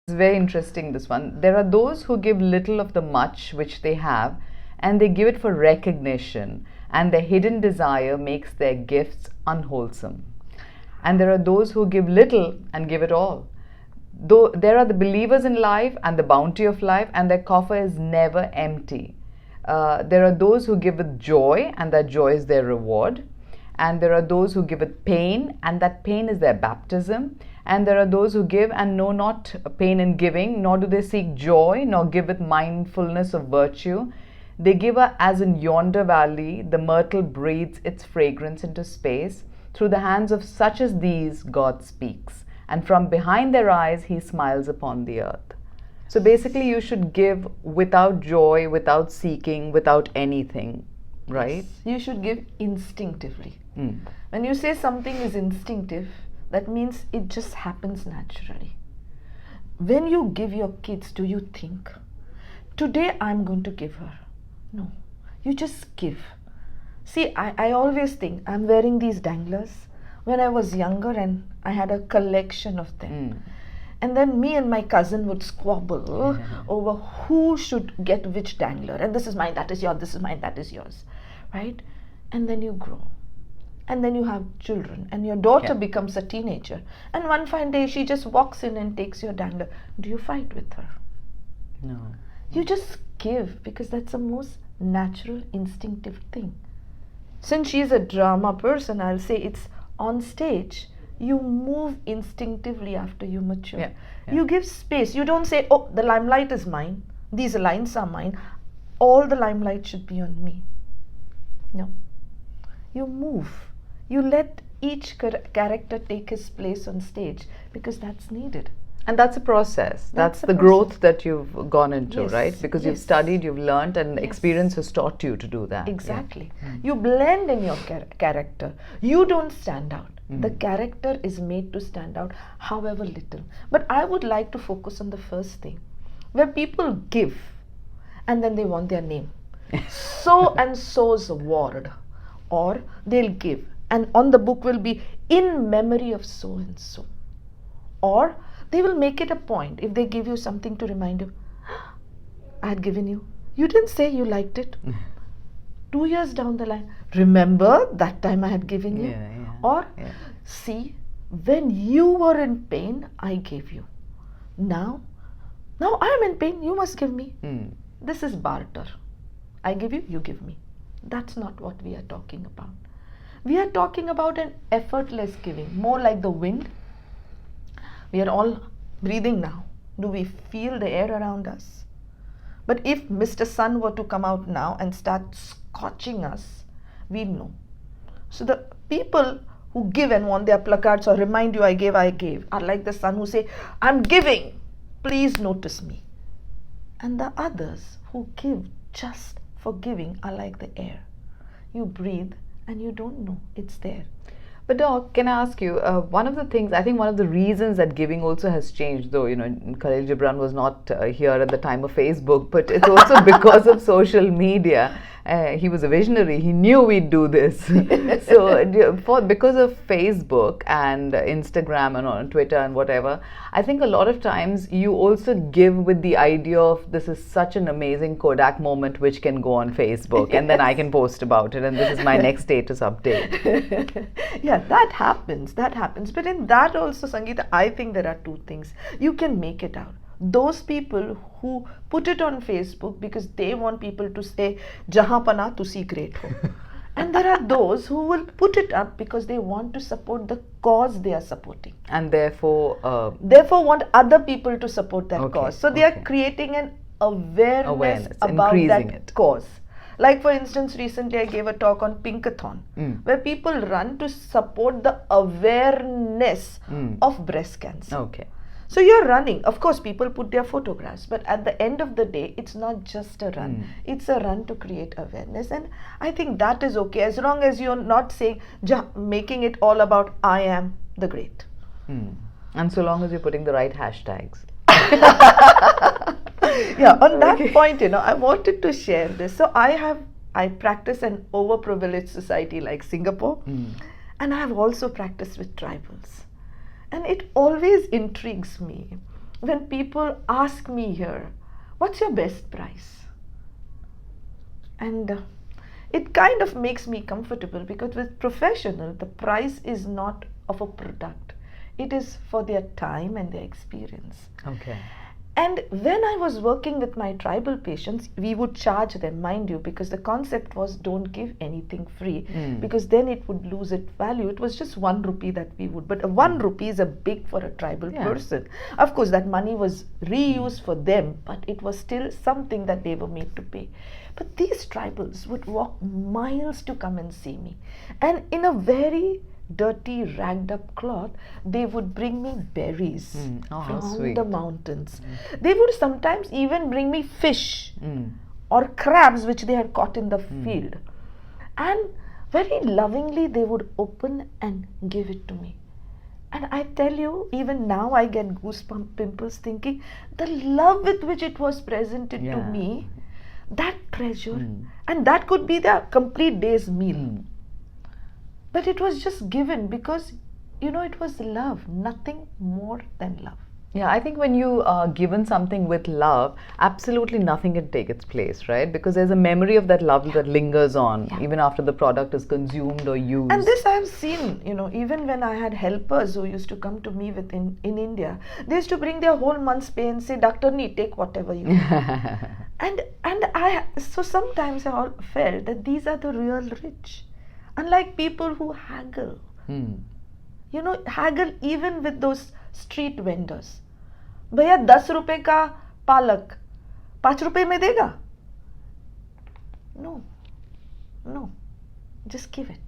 It's very interesting, this one. There are those who give little of the much which they have, and they give it for recognition, and their hidden desire makes their gifts unwholesome. And there are those who give little and give it all. Though there are the believers in life and the bounty of life, and their coffer is never empty. There are those who give with joy, and that joy is their reward. And there are those who give with pain, and that pain is their baptism. And there are those who give and know not pain in giving, nor do they seek joy, nor give with mindfulness of virtue. They give as in yonder valley the myrtle breathes its fragrance into space. Through the hands of such as these, God speaks, and from behind their eyes, He smiles upon the earth. So basically, you should give without joy, without seeking, without anything, right? Yes. You should give instinctively. When you say something is instinctive, that means it just happens naturally. When you give your kids, do you think, today I'm going to give her? No, you just give. See, I always think, I'm wearing these danglers. When I was younger and I had a collection of them. And then me and my cousin would squabble over who should get which dangler. And this is mine, that is yours, this is mine, that is yours. Right? And then you grow. And then you have children, and your daughter becomes a teenager, and one fine day she just walks in and takes your dangler. Do you fight with her? No. You just give, because that's the most natural, instinctive thing. Since she's a drama person, I'll say it's on stage. You move instinctively after you mature. You give space. You don't say, oh, the limelight is mine, these lines are mine, all the limelight should be on me. No. You move. You let each character take his place on stage, because that's needed. And that's a process. That's the growth that you've gone into, right? Because you've studied, you've learned, and experience has taught you to do that. Exactly. You blend in your character. You don't stand out. The character is made to stand out, however little. But I would like to focus on the first thing, where people give, and then they want their name. So and so's ward. Or they'll give, and on the book will be in memory of so and so. Or they will make it a point, if they give you something to remind you, I had given you, you didn't say you liked it. 2 years down the line, remember that time I had given you? Or see, when you were in pain, I gave you. Now I am in pain, you must give me. This is barter. I give you, you give me. That's not what we are talking about. We are talking about an effortless giving, more like the wind. We are all breathing now. Do we feel the air around us? But if Mr. Sun were to come out now and start scorching us, we know. So the people who give and want their placards or remind you I gave, are like the sun who say, I'm giving, please notice me. And the others who give just for giving are like the air. You breathe and you don't know it's there. But Doc, can I ask you, one of the things, I think one of the reasons that giving also has changed, though, Khalil Gibran was not here at the time of Facebook, but it's also because of social media. He was a visionary. He knew we'd do this. So because of Facebook and Instagram and on Twitter and whatever, I think a lot of times you also give with the idea of this is such an amazing Kodak moment which can go on Facebook and then I can post about it and this is my next status update. Yeah, that happens. But in that also, Sangeetha, I think there are two things. You can make it out. Those people who put it on Facebook because they want people to say, Jahan pana tusi great ho. And there are those who will put it up because they want to support the cause they are supporting. And therefore want other people to support that cause. So they are creating an awareness about that cause. Like for instance, recently I gave a talk on Pinkathon, where people run to support the awareness of breast cancer. Okay. So you're running. Of course, people put their photographs, but at the end of the day, it's not just a run. It's a run to create awareness. And I think that is okay, as long as you're not saying, making it all about I am the great. And so long as you're putting the right hashtags. Yeah, on that point, I wanted to share this. So I practice an overprivileged society like Singapore, and I have also practiced with tribals. And it always intrigues me when people ask me here, what's your best price? And it kind of makes me comfortable, because with professional, the price is not of a product. It is for their time and their experience. Okay. And when I was working with my tribal patients, we would charge them, mind you, because the concept was don't give anything free, because then it would lose its value. It was just 1 rupee that we would, but 1 rupee is a big for a tribal person. Of course, that money was reused for them, but it was still something that they were made to pay. But these tribals would walk miles to come and see me. And in a very dirty, ragged up cloth, they would bring me berries from the mountains. They would sometimes even bring me fish or crabs which they had caught in the field. And very lovingly they would open and give it to me. And I tell you, even now I get goosebump pimples thinking the love with which it was presented to me, that treasure, and that could be the complete day's meal. But it was just given because, you know, it was love, nothing more than love. Yeah, I think when you are given something with love, absolutely nothing can take its place, right? Because there's a memory of that love that lingers on even after the product is consumed or used. And this I have seen, you know, even when I had helpers who used to come to me in India, they used to bring their whole month's pay and say, Dr. Nee, take whatever you want. So sometimes I felt that these are the real rich. Unlike people who haggle, you know, haggle even with those street vendors. भैया 10 रुपए का पालक 5 रुपए में देगा? No, just give it.